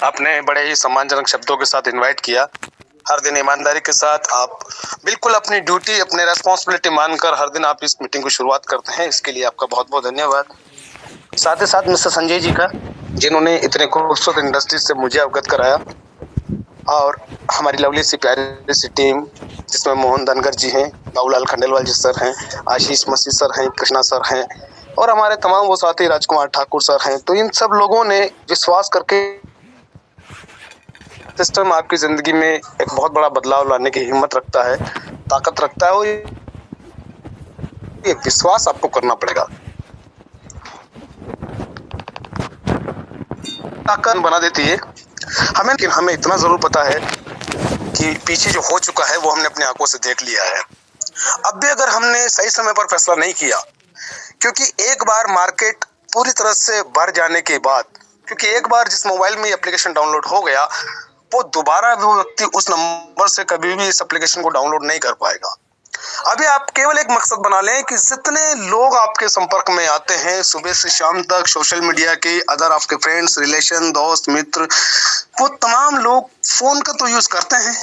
आपने बड़े ही सम्मानजनक शब्दों के साथ इनवाइट किया। हर दिन ईमानदारी के साथ आप बिल्कुल अपनी ड्यूटी, अपने रेस्पॉन्सिबिलिटी मानकर हर दिन आप इस मीटिंग को शुरुआत करते हैं, इसके लिए आपका बहुत बहुत धन्यवाद। साथ ही साथ मिस्टर संजय जी का, जिन्होंने इतने खूबसूरत इंडस्ट्री से मुझे अवगत कराया, और हमारी लवली सी प्यारी सी टीम जिसमें मोहन धनगर जी हैं, बाबूलाल खंडेलवाल जी सर हैं, आशीष मसीह सर हैं, कृष्णा सर हैं, और हमारे तमाम वो साथी राजकुमार ठाकुर सर हैं। तो इन सब लोगों ने विश्वास करके सिस्टम आपकी जिंदगी में एक बहुत बड़ा बदलाव लाने की हिम्मत रखता है, ताकत रखता है, और ये विश्वास आपको करना पड़ेगा। ताकत बना देती है हमें इतना जरूर पता है कि पीछे जो हो चुका है वो हमने अपनी आंखों से देख लिया है। अब भी अगर हमने सही समय पर फैसला नहीं किया, क्योंकि एक बार मार्केट पूरी तरह से भर जाने के बाद, क्योंकि एक बार जिस मोबाइल में एप्लीकेशन डाउनलोड हो गया, वो दोबारा वो व्यक्ति उस नंबर से कभी भी इस एप्लीकेशन को डाउनलोड नहीं कर पाएगा। अभी आप केवल एक मकसद बना लें कि जितने लोग आपके संपर्क में आते हैं सुबह से शाम तक, सोशल मीडिया के अदर आपके फ्रेंड्स, रिलेशन, दोस्त, मित्र, वो तमाम लोग फोन का तो यूज करते हैं।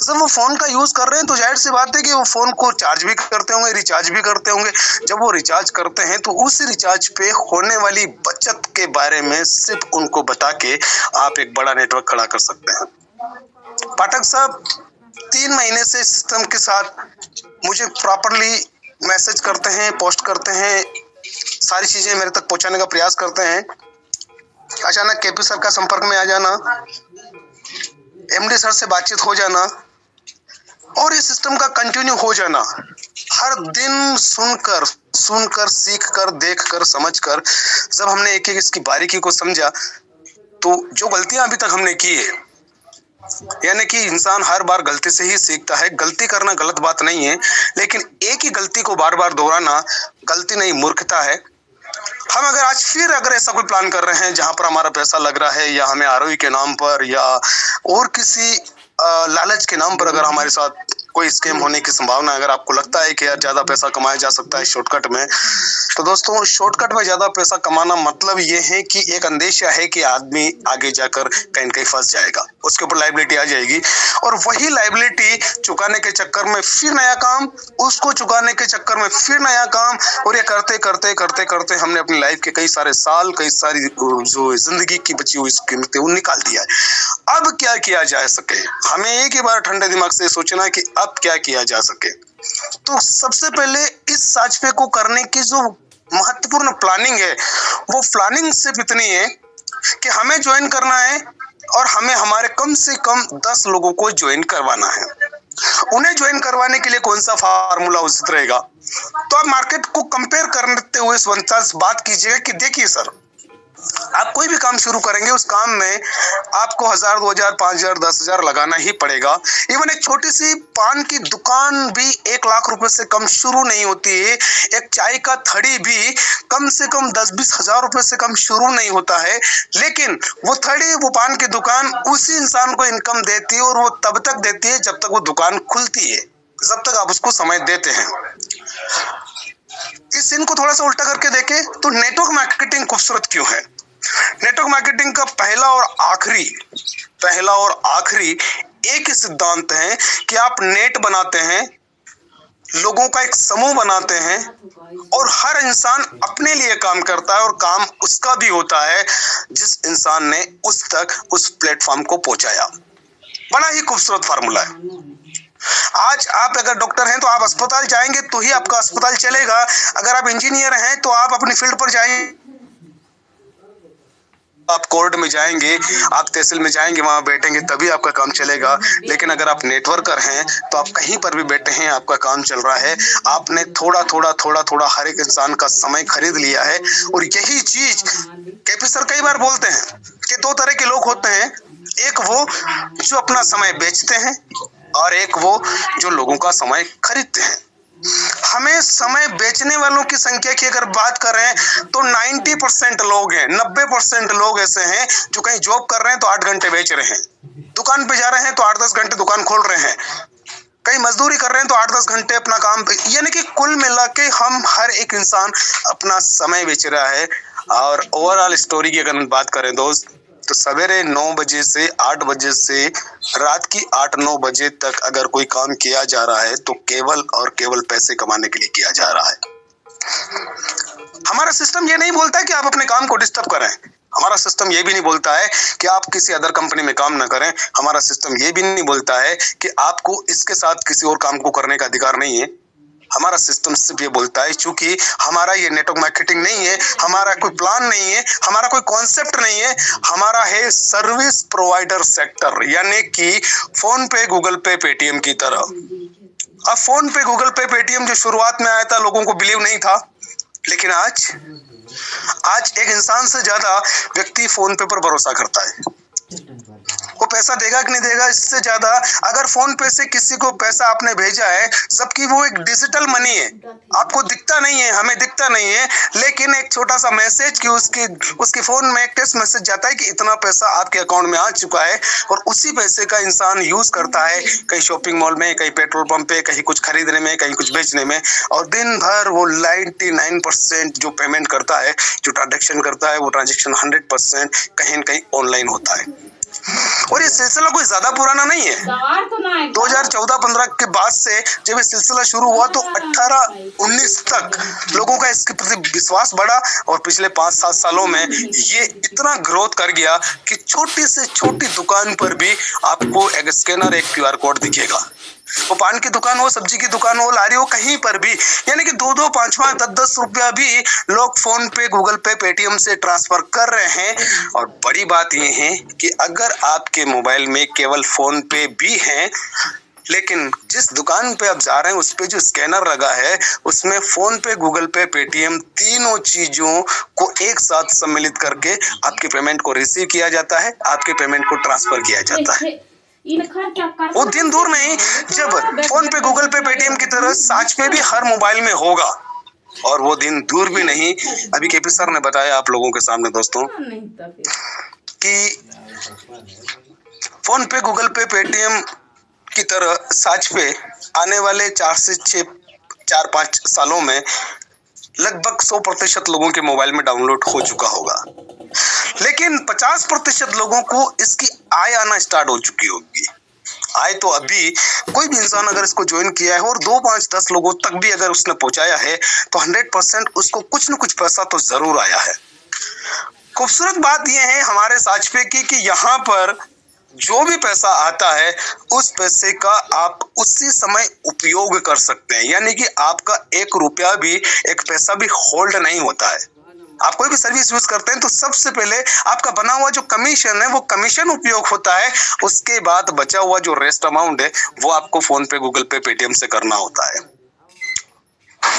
जब वो फोन का यूज कर रहे हैं तो जाहिर सी बात है कि वो फोन को चार्ज भी करते होंगे, रिचार्ज भी करते होंगे। जब वो रिचार्ज करते हैं तो उस रिचार्ज पे होने वाली बचत के बारे में सिर्फ उनको बता के आप एक बड़ा नेटवर्क खड़ा कर सकते हैं। पाठक साहब 3 महीने से सिस्टम के साथ मुझे प्रॉपरली मैसेज करते हैं, पोस्ट करते हैं, सारी चीजें मेरे तक पहुंचाने का प्रयास करते हैं। अचानक केपी सर का संपर्क में आ जाना, एमडी सर से बातचीत हो जाना, और इस सिस्टम का कंटिन्यू हो जाना, हर दिन सुनकर सीखकर, देखकर, समझकर, जब हमने एक एक इसकी बारीकी को समझा, तो जो गलतियां अभी तक हमने की है, यानी कि इंसान हर बार गलती से ही सीखता है। गलती करना गलत बात नहीं है, लेकिन एक ही गलती को बार बार दोहराना गलती नहीं, मूर्खता है। हम अगर ऐसा कोई प्लान कर रहे हैं जहां पर हमारा पैसा लग रहा है, या हमें आरओई के नाम पर या और किसी लालच के नाम पर अगर हमारे साथ कोई स्कैम होने की संभावना, अगर आपको लगता है कि यार ज्यादा पैसा कमाया जा सकता है शॉर्टकट में, तो दोस्तों शॉर्टकट में ज्यादा पैसा कमाना मतलब ये है कि एक अंदेशा है कि आदमी आगे जाकर कहीं न कहीं फंस जाएगा, उसके ऊपर लायबिलिटी आ जाएगी, और वही लायबिलिटी चुकाने के चक्कर में फिर नया काम, उसको चुकाने के चक्कर में फिर नया काम, और ये करते करते करते करते हमने अपनी लाइफ के कई सारे साल, कई सारी जो जिंदगी की बची हुई कीमतें वो निकाल दिया है। अब क्या किया जा सके, हमें एक ही बार ठंडे दिमाग से सोचना कि अब क्या किया जा सके। तो सबसे पहले इस साजिश को करने की जो महत्वपूर्ण प्लानिंग है, वो प्लानिंग सिर्फ इतनी है कि हमें ज्वाइन करना है, और हमें हमारे कम से कम 10 लोगों को ज्वाइन करवाना है। उन्हें ज्वाइन करवाने के लिए कौन सा फार्मूला उचित रहेगा, तो आप मार्केट को कंपेयर करते हुए इस बात कीजिएगा कि देखिए सर, आप कोई भी काम शुरू करेंगे, उस काम में आपको 1000, 2000, 5000, 10,000 लगाना ही पड़ेगा। इवन एक छोटी सी पान की दुकान भी 1 लाख रुपए से कम शुरू नहीं होती है। एक चाय का थड़ी भी कम से कम 10-20 हजार रुपए से कम शुरू नहीं होता है। लेकिन वो थड़ी, वो पान की दुकान उसी इंसान को इनकम देती है, और वो तब तक देती है जब तक वो दुकान खुलती है, जब तक आप उसको समय देते हैं। इस सीन को थोड़ा सा उल्टा करके देखें तो नेटवर्क मार्केटिंग खूबसूरत क्यों है? नेटवर्क मार्केटिंग का पहला और आखिरी एक ही सिद्धांत है कि आप नेट बनाते हैं, लोगों का एक समूह बनाते हैं, और हर इंसान अपने लिए काम करता है, और काम उसका भी होता है जिस इंसान ने उस प्लेटफॉर्म को पहुंचाया। बड़ा ही खूबसूरत फार्मूला है। आज आप अगर डॉक्टर हैं तो आप अस्पताल जाएंगे तो ही आपका अस्पताल चलेगा। अगर आप इंजीनियर हैं तो आप अपनी फील्ड पर जाएंगे, आप कोर्ट में जाएंगे, आप तहसील में जाएंगे, वहां बैठेंगे तभी आपका काम चलेगा। लेकिन अगर आप नेटवर्कर हैं तो आप कहीं पर भी बैठे हैं, आपका काम चल रहा है। आपने थोड़ा हर एक इंसान का समय खरीद लिया है। और यही चीज केपी सर कई बार बोलते हैं कि 2 तरह के लोग होते हैं, एक वो जो अपना समय बेचते हैं, और एक वो जो लोगों का समय खरीदते हैं। हमें समय बेचने वालों की संख्या की अगर बात करें तो 90% लोग हैं, 90% लोग ऐसे हैं जो कहीं जॉब कर रहे हैं तो 8 घंटे बेच रहे हैं, दुकान पे जा रहे हैं तो 8-10 घंटे दुकान खोल रहे हैं, कहीं मजदूरी कर रहे हैं तो 8-10 घंटे अपना काम, यानी कि कुल मिला के हम हर एक इंसान अपना समय बेच रहा है। और ओवरऑल स्टोरी की अगर बात करें दोस्त, तो सवेरे 9 बजे से 8 बजे से रात की 8-9 बजे तक अगर कोई काम किया जा रहा है तो केवल और केवल पैसे कमाने के लिए किया जा रहा है। हमारा सिस्टम ये नहीं बोलता कि आप अपने काम को डिस्टर्ब करें। हमारा सिस्टम ये भी नहीं बोलता है कि आप किसी अदर कंपनी में काम ना करें। हमारा सिस्टम ये भी नहीं बोलता है कि आपको इसके साथ किसी और काम को करने का अधिकार नहीं है। हमारा सिस्टम सिर्फ ये बोलता है, चूंकि हमारा ये नेटवर्क मार्केटिंग नहीं है, हमारा कोई प्लान नहीं है, हमारा कोई कॉन्सेप्ट नहीं है, हमारा है सर्विस प्रोवाइडर सेक्टर, यानी कि फोन पे, गूगल पे, पेटीएम की तरह। अब फोन पे, गूगल पे, पेटीएम जो शुरुआत में आया था लोगों को बिलीव नहीं था, लेकिन आज एक इंसान से ज्यादा व्यक्ति फोन पे पर भरोसा करता है। वो पैसा देगा कि नहीं देगा इससे ज्यादा, अगर फोन पे से किसी को पैसा आपने भेजा है, जबकि वो एक डिजिटल मनी है, आपको दिखता नहीं है, हमें दिखता नहीं है, लेकिन एक छोटा सा मैसेज कि उसके फोन में एक टेक्स्ट मैसेज जाता है कि इतना पैसा आपके अकाउंट में आ चुका है, और उसी पैसे का इंसान यूज करता है कहीं शॉपिंग मॉल में, कहीं पेट्रोल पंप पे, कहीं कुछ खरीदने में, कहीं कुछ बेचने में, और दिन भर वो 99% जो पेमेंट करता है, जो ट्रांजेक्शन करता है, वो ट्रांजेक्शन 100% कहीं न कहीं ऑनलाइन होता है। और ये सिलसिला कोई ज्यादा पुराना नहीं है। 2014-15 के बाद से जब ये सिलसिला शुरू हुआ तो 18-19 तक लोगों का इसके प्रति विश्वास बढ़ा, और पिछले 5-7 सालों में ये इतना ग्रोथ कर गया कि छोटी से छोटी दुकान पर भी आपको एक स्कैनर, एक QR कोड दिखेगा। वो पान की दुकान हो, सब्जी की दुकान हो, लारी हो, कहीं पर भी, यानी कि 2-2, 5-5, 10-10 रुपया भी लोग फोन पे, गूगल पे, पेटीएम से ट्रांसफर कर रहे हैं। और बड़ी बात ये है कि अगर आपके मोबाइल में केवल फोन पे भी है, लेकिन जिस दुकान पे आप जा रहे हैं उस पे जो स्कैनर लगा है, उसमें फोन पे, गूगल पे, पेटीएम, तीनों चीजों को एक साथ सम्मिलित करके आपके पेमेंट को रिसीव किया जाता है, आपके पेमेंट को ट्रांसफर किया जाता है। वो दिन दूर नहीं जब फोन पे, गूगल पे, पेटीएम की तरह साच पे भी हर मोबाइल में होगा, और वो दिन दूर भी नहीं। अभी केपी सर ने बताया आप लोगों के सामने दोस्तों कि फोन पे, गूगल पे, पेटीएम की तरह साच पे आने वाले 4-5 सालों में लगभग 100% लोगों के मोबाइल में डाउनलोड हो चुका होगा, लेकिन 50% लोगों को इसकी आय आना स्टार्ट हो चुकी होगी। आय तो अभी कोई भी इंसान अगर इसको ज्वाइन किया है और 2, 5, 10 लोगों तक भी अगर उसने पहुंचाया है तो 100% उसको कुछ न कुछ पैसा तो जरूर आया है। खूबसूरत बात यह है हमारे साचपे की कि यहाँ पर जो भी पैसा आता है उस पैसे का आप उसी समय उपयोग कर सकते हैं, यानी कि आपका 1 रुपया भी, 1 पैसा भी होल्ड नहीं होता है। आप कोई भी सर्विस यूज करते हैं तो सबसे पहले आपका बना हुआ जो कमीशन है वो कमीशन उपयोग होता है, उसके बाद बचा हुआ जो रेस्ट अमाउंट है वो आपको फोन पे, गूगल पे, पेटीएम से करना होता है।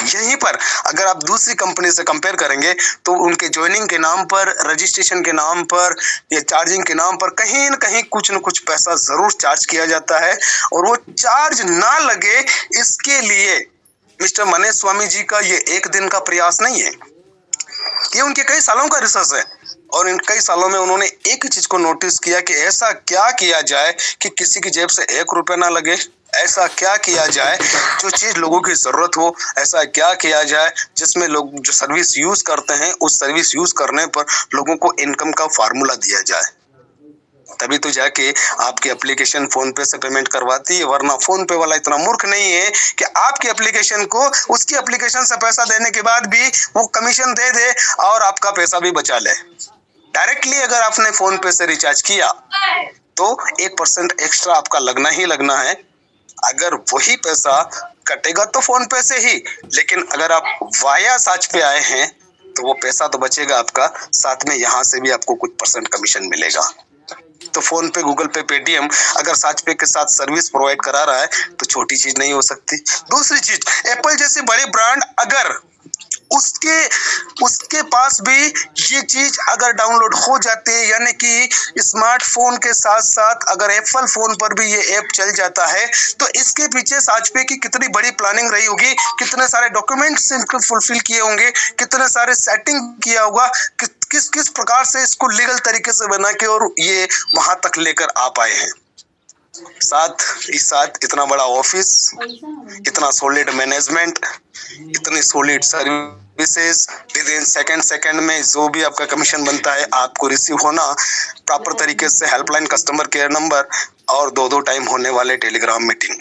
यहीं पर अगर आप दूसरी कंपनी से कंपेयर करेंगे तो उनके ज्वाइनिंग के नाम पर, रजिस्ट्रेशन के नाम पर या चार्जिंग के नाम पर कहीं न कहीं कुछ न कुछ पैसा जरूर चार्ज किया जाता है, और वो चार्ज ना लगे इसके लिए मिस्टर मनीष स्वामी जी का ये एक दिन का प्रयास नहीं है, ये उनके कई सालों का रिसर्च है। और इन कई सालों में उन्होंने एक ही चीज को नोटिस किया कि ऐसा क्या किया जाए कि किसी की जेब से 1 रुपया ना लगे, ऐसा क्या किया जाए जो चीज लोगों की जरूरत हो, ऐसा क्या किया जाए जिसमें लोग जो सर्विस यूज करते हैं उस सर्विस यूज करने पर लोगों को इनकम का फार्मूला दिया जाए। तभी तो जाके आपकी एप्लीकेशन फोन पे से पेमेंट करवाती है, वरना फोन पे वाला इतना मूर्ख नहीं है कि आपकी एप्लीकेशन को उसकी एप्लीकेशन से पैसा देने के बाद भी वो कमीशन दे दे और आपका पैसा भी बचा ले। डायरेक्टली अगर आपने फोन पे से रिचार्ज किया तो 1% एक्स्ट्रा आपका लगना ही लगना है। अगर वही पैसा कटेगा तो फोन पे से ही, लेकिन अगर आप वाया साच पे आए हैं तो वो पैसा तो बचेगा आपका, साथ में यहाँ से भी आपको कुछ % कमीशन मिलेगा। तो फोन पे, गूगल पे, पेटीएम अगर साच पे के साथ सर्विस प्रोवाइड करा रहा है तो छोटी चीज नहीं हो सकती। दूसरी चीज, एप्पल जैसे बड़े ब्रांड अगर उसके पास भी ये चीज अगर डाउनलोड हो जाती है, यानी कि स्मार्टफोन के साथ साथ अगर एप्पल फोन पर भी ये ऐप चल जाता है तो इसके पीछे साचपे की कितनी बड़ी प्लानिंग रही होगी, कितने सारे डॉक्यूमेंट्स इनको फुलफिल किए होंगे, कितने सारे सेटिंग किया होगा, किस प्रकार से इसको लीगल तरीके से बना के और ये वहां तक लेकर आ पाए हैं। साथ इतना बड़ा ऑफिस, इतना सॉलिड मैनेजमेंट, इतनी solid services, with in second में जो भी आपका कमीशन बनता है आपको रिसीव होना, प्रॉपर तरीके से हेल्पलाइन कस्टमर केयर नंबर और 2-2 टाइम होने वाले टेलीग्राम मीटिंग।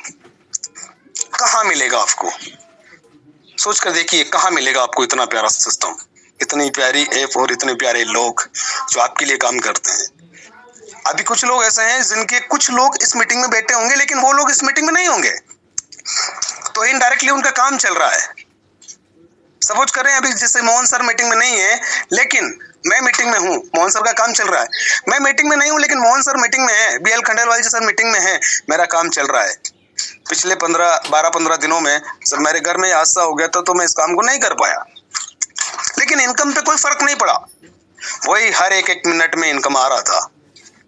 कहाँ मिलेगा आपको? सोच कर देखिए कहाँ मिलेगा आपको इतना प्यारा सिस्टम, इतनी प्यारी ऐप और इतने प्यारे लोग जो आपके लिए काम करते हैं। अभी कुछ लोग ऐसे हैं जिनके कुछ लोग इस मीटिंग में बैठे होंगे लेकिन वो लोग इस मीटिंग में नहीं होंगे, तो इनडायरेक्टली उनका काम चल रहा है। सपोज करें अभी जैसे मोहन सर मीटिंग में नहीं है लेकिन मैं मीटिंग में हूँ, मोहन सर का काम चल रहा है। मैं मीटिंग में नहीं हूँ लेकिन मोहन सर मीटिंग में है, BL खंडेलवाल जी सर मीटिंग में है, मेरा काम चल रहा है। पिछले 12-15 दिनों में जब मेरे घर में हादसा हो गया था तो मैं इस काम को नहीं कर पाया, लेकिन इनकम पे कोई फर्क नहीं पड़ा, वही हर एक मिनट में इनकम आ रहा था।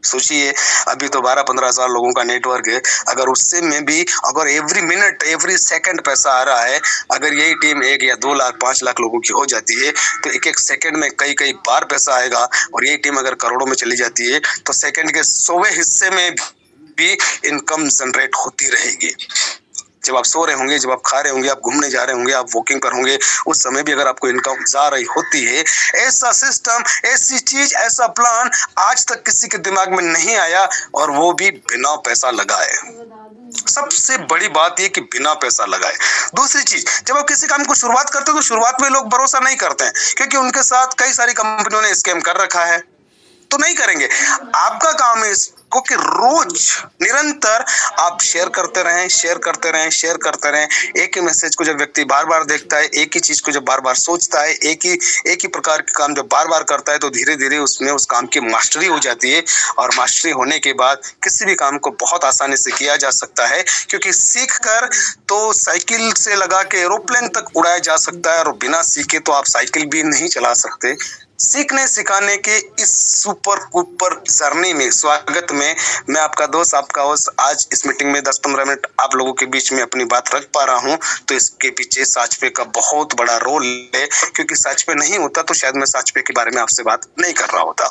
सोचिए अभी तो 12-15 हजार लोगों का नेटवर्क है, अगर उससे में भी अगर एवरी मिनट एवरी सेकंड पैसा आ रहा है, अगर यही टीम 1 या 2 लाख 5 लाख लोगों की हो जाती है तो एक सेकंड में कई बार पैसा आएगा। और यही टीम अगर करोड़ों में चली जाती है तो सेकंड के 100वें हिस्से में भी इनकम जनरेट होती रहेगी। जब आप सो रहे होंगे, जब आप खा रहे होंगे, आप घूमने जा रहे होंगे, आप वॉकिंग पर होंगे, उस समय भी अगर आपको इनकम जा रही होती है। ऐसा सिस्टम, ऐसी चीज, ऐसा प्लान आज तक किसी के दिमाग में नहीं आया और वो भी बिना पैसा लगाए। सबसे बड़ी बात ये कि बिना पैसा लगाए। दूसरी चीज, जब आप किसी काम को शुरुआत करते हो तो शुरुआत में लोग भरोसा नहीं करते हैं क्योंकि उनके साथ कई सारी कंपनियों ने स्कैम कर रखा है, तो नहीं करेंगे। आपका काम है इसको कि रोज निरंतर आप शेयर करते रहें, शेयर करते रहें, शेयर करते रहें। एक ही मैसेज को जब व्यक्ति बार बार देखता है, एक ही चीज को जब बार बार सोचता है, एक ही प्रकार के काम जब बार बार करता है तो धीरे धीरे उसमें उस काम की मास्टरी हो जाती है। और मास्टरी होने के बाद किसी भी काम को बहुत आसानी से किया जा सकता है, क्योंकि सीख कर तो साइकिल से लगा के एरोप्लेन तक उड़ाया जा सकता है और बिना सीखे तो आप साइकिल भी नहीं चला सकते। सीखने सिखाने के इस सुपर कुपर जर्नी में स्वागत में मैं आपका दोस्त, आपका होस्ट आज इस मीटिंग में 10-15 मिनट आप लोगों के बीच में अपनी बात रख पा रहा हूं, तो इसके पीछे साचपे का बहुत बड़ा रोल है, क्योंकि साचपे नहीं होता तो शायद मैं साचपे के बारे में आपसे बात नहीं कर रहा होता।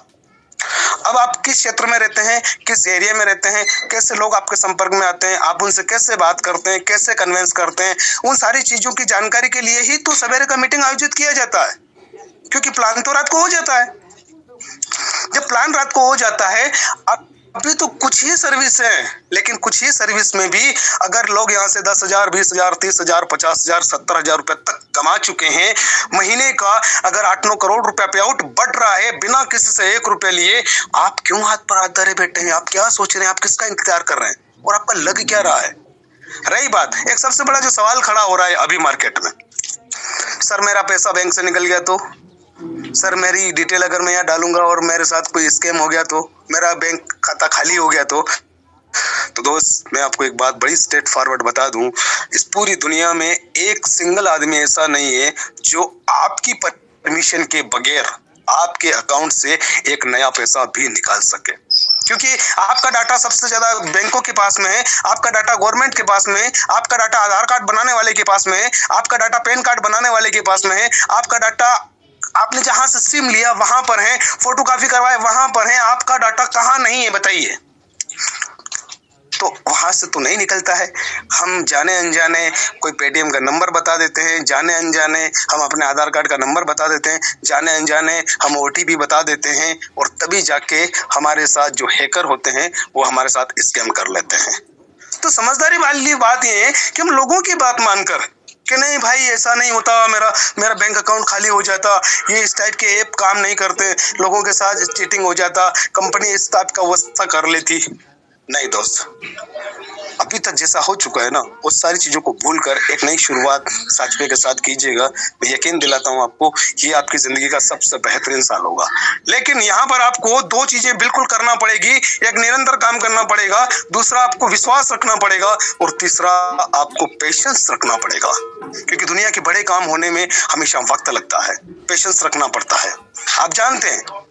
अब आप किस क्षेत्र में रहते हैं, किस एरिया में रहते हैं, कैसे लोग आपके संपर्क में आते हैं, आप उनसे कैसे बात करते हैं, कैसे कन्विंस करते हैं, उन सारी चीजों की जानकारी के लिए ही तो सवेरे का मीटिंग आयोजित किया जाता है। क्योंकि प्लान तो रात को हो जाता है। जब प्लान रात को हो जाता है, अभी तो कुछ ही सर्विस है, लेकिन कुछ ही सर्विस में भी अगर लोग यहाँ से 10,000, 20,000, 30,000, 50,000, 70,000 रुपए तक कमा चुके हैं महीने का, अगर 8-9 करोड़ रुपया पे आउट बढ़ रहा है बिना किसी से 1 रुपए लिए, आप क्यों हाथ पर हाथ धरे बैठे हैं? आप क्या सोच रहे हैं? आप किसका इंतजार कर रहे हैं और आपका लग क्या रहा है? रही बात, एक सबसे बड़ा जो सवाल खड़ा हो रहा है अभी मार्केट में, सर मेरा पैसा बैंक से निकल गया तो, सर मेरी डिटेल अगर मैं यहाँ डालूंगा और मेरे साथ कोई स्कैम हो गया तो, मेरा बैंक खाता खाली हो गया तो दोस्त मैं आपको एक बात बड़ी स्ट्रेट फॉरवर्ड बता दूं, इस पूरी दुनिया में एक सिंगल आदमी ऐसा नहीं है जो आपकी परमिशन के बगैर आपके अकाउंट से एक नया पैसा भी निकाल सके। क्योंकि आपका डाटा सबसे ज्यादा बैंकों के पास में है, आपका डाटा गवर्नमेंट के पास में है, आपका डाटा आधार कार्ड बनाने वाले के पास में है, आपका डाटा पैन कार्ड बनाने वाले के पास में है, आपका डाटा आपने जहां से सिम लिया वहां पर है, फोटोकॉपी करवाए वहां पर है, आपका डाटा कहां नहीं है बताइए? तो वहां से तो नहीं निकलता है। हम जाने अनजाने कोई पेटीएम का नंबर बता देते हैं, जाने अनजाने हम अपने आधार कार्ड का नंबर बता देते हैं, जाने अनजाने हम OTP बता देते हैं, और तभी जाके हमारे साथ जो हैकर होते हैं वो हमारे साथ स्कैम कर लेते हैं। तो समझदारी वाली बात ये है कि हम लोगों की बात मानकर कि नहीं भाई ऐसा नहीं होता, मेरा बैंक अकाउंट खाली हो जाता, ये इस टाइप के ऐप काम नहीं करते, लोगों के साथ चीटिंग हो जाता, कंपनी इस टाइप का व्यवस्था कर लेती। नहीं दोस्त, अभी तक जैसा हो चुका है ना, वो सारी चीजों को भूलकर एक नई शुरुआत साचपे के साथ कीजिएगा। मैं यकीन दिलाता हूँ आपको, ये आपकी जिंदगी का सबसे बेहतरीन साल होगा। लेकिन यहाँ पर आपको 2 चीजें बिल्कुल करना पड़ेगी, एक निरंतर काम करना पड़ेगा, दूसरा आपको विश्वास रखना पड़ेगा, और तीसरा आपको पेशेंस रखना पड़ेगा। क्योंकि दुनिया के बड़े काम होने में हमेशा वक्त लगता है, पेशेंस रखना पड़ता है। आप जानते हैं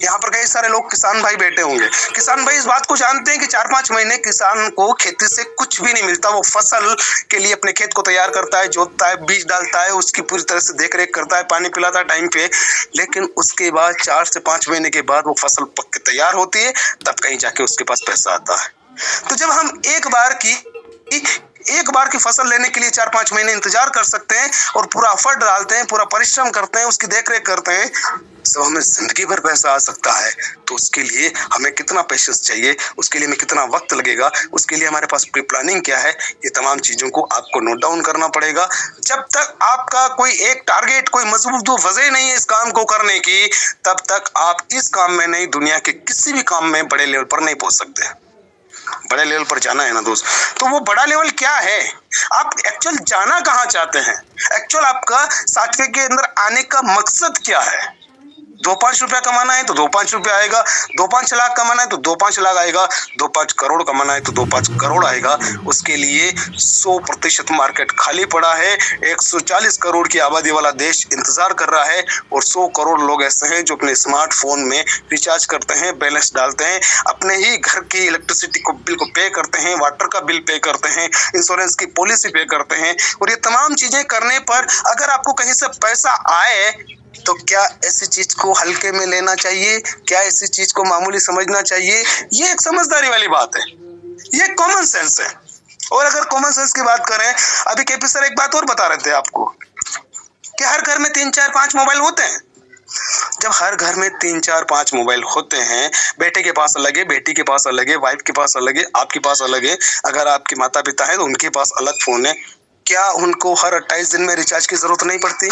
यहाँ पर कई सारे लोग किसान भाई बैठे होंगे, किसान भाई इस बात को जानते हैं कि 4-5 महीने किसान को खेती से कुछ भी नहीं मिलता। वो फसल के लिए अपने खेत को तैयार करता है, जोतता है, बीज डालता है, उसकी पूरी तरह से देख रेख करता है, पानी पिलाता है टाइम पे, लेकिन उसके बाद 4 से 5 महीने के बाद वो फसल पक के तैयार होती है, तब कहीं जाके उसके पास पैसा आता है। तो जब हम एक बार की फसल लेने के लिए 4-5 महीने इंतजार कर सकते हैं और पूरा एफर्ट डालते हैं, पूरा परिश्रम करते हैं, उसकी देखरेख करते हैं, तो हमें जिंदगी भर पैसा आ सकता है। तो उसके लिए हमें कितना पेशेंस चाहिए, उसके लिए हमें कितना वक्त लगेगा, उसके लिए हमारे पास प्री प्लानिंग क्या है, ये तमाम चीजों को आपको नोट डाउन करना पड़ेगा। जब तक आपका कोई एक टारगेट, कोई मजबूत वजह नहीं है इस काम को करने की, तब तक आप इस काम में नहीं, दुनिया के किसी भी काम में बड़े लेवल पर नहीं पहुंच सकते। बड़े लेवल पर जाना है ना दोस्त, तो वो बड़ा लेवल क्या है, आप एक्चुअल जाना कहाँ चाहते हैं, एक्चुअल आपका 60वें के अंदर आने का मकसद क्या है। 2-5 रुपया कमाना है तो 2-5 रुपया आएगा, 2-5 लाख कमाना है तो 2-5 लाख आएगा, 2-5 करोड़ कमाना है तो 2-5 करोड़ आएगा। उसके लिए 100% मार्केट खाली पड़ा है। 140 करोड़ की आबादी वाला देश इंतजार कर रहा है और 100 करोड़ लोग ऐसे हैं जो अपने स्मार्टफोन में रिचार्ज करते हैं, बैलेंस डालते हैं, अपने ही घर की इलेक्ट्रिसिटी को बिल को पे करते हैं, वाटर का बिल पे करते हैं, इंश्योरेंस की पॉलिसी पे करते हैं। और ये तमाम चीजें करने पर अगर आपको कहीं से पैसा आए तो क्या ऐसी चीज को हल्के में लेना चाहिए, क्या ऐसी चीज को मामूली समझना चाहिए? ये एक समझदारी वाली बात है, ये कॉमन सेंस है। और अगर कॉमन सेंस की बात करें, अभी केपी सर एक बात और बता रहे थे आपको कि हर घर में 3-4-5 मोबाइल होते हैं। जब हर घर में 3-4-5 मोबाइल होते हैं, बेटे के पास अलग है, बेटी के पास अलग है, वाइफ के पास अलग है, आपके पास अलग है, अगर आपके माता पिता है तो उनके पास अलग फोन है, क्या उनको हर 28 दिन में रिचार्ज की जरूरत नहीं पड़ती?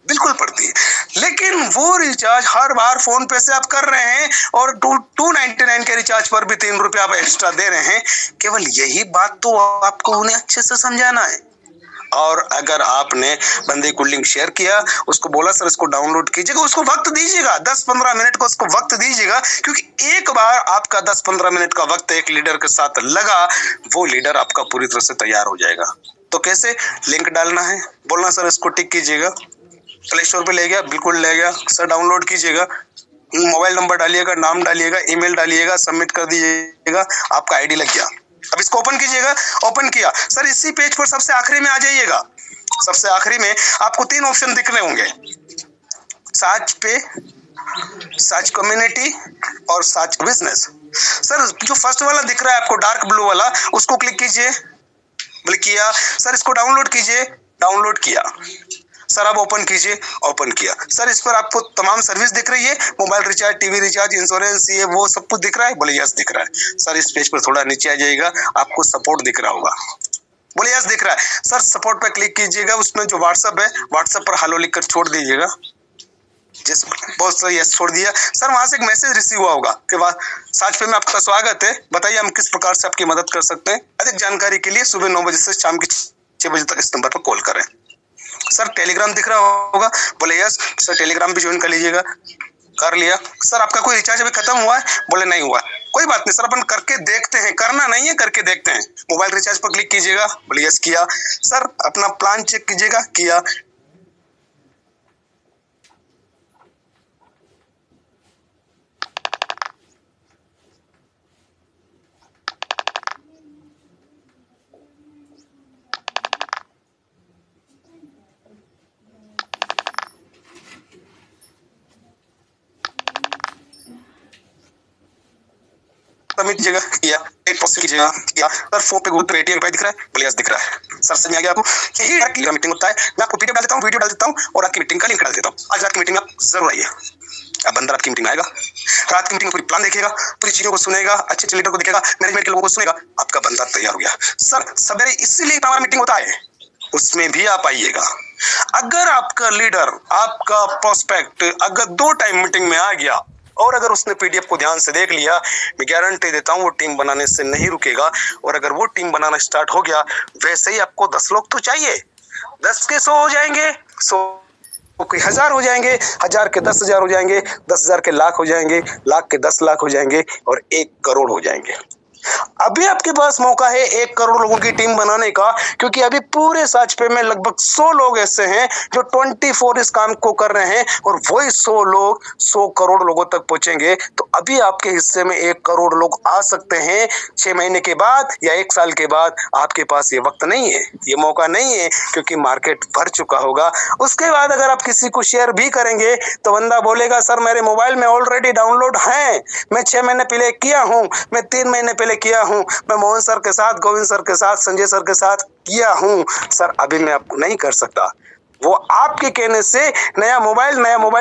बिल्कुल पड़ती है। लेकिन वो रिचार्ज हर बार फोन पे से आप कर रहे हैं और 299 के रिचार्ज पर भी 3 रुपया आप एक्स्ट्रा दे रहे हैं। केवल यही बात तो आपको उन्हें अच्छे से समझाना है। और अगर आपने बंदे को लिंक शेयर किया, उसको बोला सर इसको डाउनलोड कीजिएगा, उसको वक्त दीजिएगा, 10-15 मिनट को उसको वक्त दीजिएगा, क्योंकि एक बार आपका 10-15 मिनट का वक्त एक लीडर के साथ लगा, वो लीडर आपका पूरी तरह से तैयार हो जाएगा। तो कैसे? लिंक डालना है, बोलना सर इसको टिक कीजिएगा, प्ले स्टोर पे ले गया, बिल्कुल ले गया, सर डाउनलोड कीजिएगा, मोबाइल नंबर डालिएगा, नाम डालिएगा, ईमेल डालिएगा, सबमिट कर दीजिएगा, आपका आईडी लग गया। अब इसको ओपन कीजिएगा, ओपन किया, सर इसी पेज पर सबसे आखिरी में आ जाइएगा। सबसे आखिरी में आपको 3 ऑप्शन दिख रहे होंगे, सर्च पे, सर्च कम्युनिटी और सर्च बिजनेस। सर जो फर्स्ट वाला दिख रहा है आपको, डार्क ब्लू वाला, उसको क्लिक कीजिए, क्लिक किया, सर इसको डाउनलोड कीजिए, डाउनलोड किया, सर आप ओपन कीजिए, ओपन किया, सर इस पर आपको तमाम सर्विस दिख रही है, mobile recharge, TV recharge, insurance, ये वो सब कुछ दिख रहा है, बोले यस दिख रहा है। सर इस पेज पर थोड़ा नीचे आ जाइएगा, आपको सपोर्ट दिख रहा होगा, बोले यस दिख रहा है, सर सपोर्ट पर क्लिक कीजिएगा, उसमें जो व्हाट्सएप है, व्हाट्सएप पर हेलो लिखकर छोड़ दीजिएगा, जिस बहुत सही यस छोड़ दिया। सर वहां से एक मैसेज रिसीव हुआ होगा कि सर्च पे में आपका स्वागत है, बताइए हम किस प्रकार से आपकी मदद कर सकते हैं। अधिक जानकारी के लिए सुबह 9 बजे से शाम के 6 बजे तक इस नंबर पर कॉल करें। सर टेलीग्राम दिख रहा होगा, बोले यस, सर टेलीग्राम भी ज्वाइन कर लीजिएगा, कर लिया। सर आपका कोई रिचार्ज अभी खत्म हुआ है, बोले नहीं हुआ, कोई बात नहीं सर अपन करके देखते हैं, करना नहीं है करके देखते हैं, मोबाइल रिचार्ज पर क्लिक कीजिएगा, बोले यस किया, सर अपना प्लान चेक कीजिएगा, किया, सबमिट कीजिएगा, किया, 8% कीजिएगा, किया, सर फोन पे गूगल पे पेटीएम दिख रहा है, बोले यस दिख रहा है। सर समझ में आ गया आपको? यही डायरेक्टली मीटिंग होता है। मैं आपको पीडीएफ डाल देता हूँ, वीडियो डाल देता हूँ और आपकी मीटिंग का लिंक डाल देता हूँ। आज रात की मीटिंग में आप जरूर आइए। अब बंदा आपकी मीटिंग में आएगा, रात की मीटिंग में पूरी प्लान देखेगा, पूरी चीजों को सुनेगा, अच्छे लीडर को देखेगा, मैनेजमेंट के लोगों को सुनेगा, आपका बंदा तैयार हो गया। सर सवेरे इसीलिए हमारा मीटिंग होता है, उसमें भी आप आइएगा। अगर आपका लीडर, आपका प्रोस्पेक्ट अगर 2 टाइम मीटिंग में आ गया और अगर उसने पीडीएफ को ध्यान से देख लिया, मैं गारंटी देता हूँ वो टीम बनाने से नहीं रुकेगा। और अगर वो टीम बनाना स्टार्ट हो गया, वैसे ही आपको 10 लोग तो चाहिए, 10 के 100 हो जाएंगे, 100 के 1000 हो जाएंगे, 1000 के 10,000 हो जाएंगे, 10,000 के लाख हो जाएंगे, लाख के 10 लाख हो जाएंगे और 1 करोड़ हो जाएंगे। अभी आपके पास मौका है 1 करोड़ लोगों की टीम बनाने का, क्योंकि अभी पूरे साचपे में लगभग 100 लोग ऐसे हैं जो 24 इस काम को कर रहे हैं और वही 100 लोग 100 करोड़ लोगों तक पहुंचेंगे। तो अभी आपके हिस्से में 1 करोड़ लोग आ सकते हैं। 6 महीने के बाद या 1 साल के बाद आपके पास ये वक्त नहीं है, ये मौका नहीं है, क्योंकि मार्केट भर चुका होगा। उसके बाद अगर आप किसी को शेयर भी करेंगे तो बंदा बोलेगा सर मेरे मोबाइल में ऑलरेडी डाउनलोड है, मैं 6 महीने पहले किया हूं, मैं 3 महीने पहले मैं किया हूँ, मैं मोहन सर के साथ, गोविंद सर के साथ, संजय सर के साथ किया हूँ सर, अभी मैं आपको नहीं कर सकता। वो आपके कहने से नया मोबाइल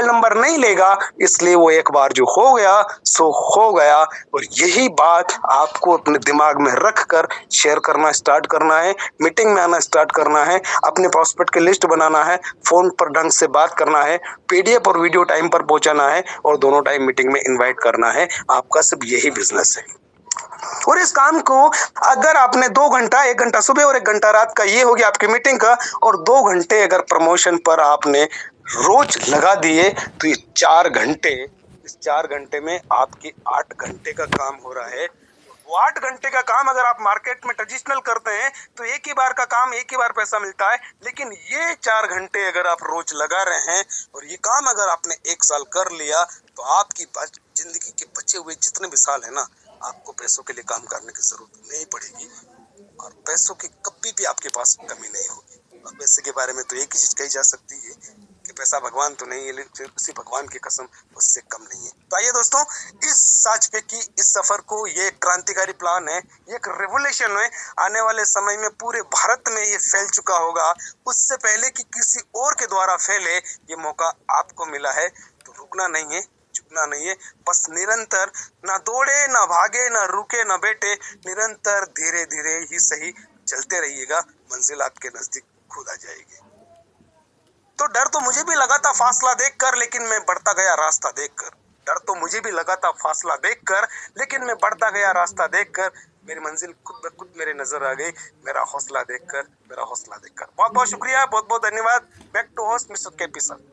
नंबर नहीं लेगा, इसलिए वो एक बार जो हो गया सो हो गया। और यही बात आपको अपने दिमाग में रख कर शेयर करना स्टार्ट करना है, मीटिंग में आना स्टार्ट करना है, अपने प्रॉस्पेक्ट की लिस्ट बनाना है, फोन पर ढंग से बात करना है, पीडीएफ और वीडियो टाइम पर पहुंचाना है और दोनों टाइम मीटिंग में इन्वाइट करना है। आपका सिर्फ यही बिजनेस है। और इस काम को अगर आपने 2 घंटा, 1 घंटा सुबह और 1 घंटा रात का, ये हो गया आपकी मीटिंग का, और 2 घंटे अगर प्रमोशन पर आपने रोज लगा दिए तो ये 4 घंटे, इस 4 घंटे में आपके 8 घंटे का काम हो रहा है। वो 8 घंटे का काम अगर आप मार्केट में ट्रेडिशनल करते हैं तो एक ही बार का काम, एक ही बार पैसा मिलता है। लेकिन ये 4 घंटे अगर आप रोज लगा रहे हैं और ये काम अगर आपने 1 साल कर लिया तो आपकी जिंदगी के बचे हुए जितने भी साल है ना, आपको पैसों के लिए काम करने की जरूरत नहीं पड़ेगी और पैसों की कभी भी आपके पास कमी नहीं होगी। और पैसे के बारे में तो एक ही चीज कही जा सकती है कि पैसा भगवान तो नहीं है, लेकिन उसी भगवान की कसम उससे कम नहीं है। तो आइए दोस्तों, इस साच पे की इस सफर को, ये क्रांतिकारी प्लान है, ये एक रेवोल्यूशन है। आने वाले समय में पूरे भारत में ये फैल चुका होगा, उससे पहले कि किसी और के द्वारा फैले। ये मौका आपको मिला है, तो रुकना नहीं है, झुकना नहीं है, बस निरंतर ना दौड़े, ना भागे, ना रुके, ना बैठे, निरंतर धीरे धीरे ही सही चलते रहिएगा, मंजिल आपके नजदीक खुद आ जाएगी। तो डर तो मुझे भी लगा था फासला देखकर, लेकिन मैं बढ़ता गया रास्ता देखकर। डर तो मुझे भी लगा था फासला देखकर, लेकिन मैं बढ़ता गया रास्ता देखकर। मेरी मंजिल खुद ब खुद मेरे नजर आ गई, मेरा हौसला देखकर, मेरा हौसला देखकर। बहुत बहुत शुक्रिया, बहुत बहुत धन्यवाद। Back to host mister KP sir.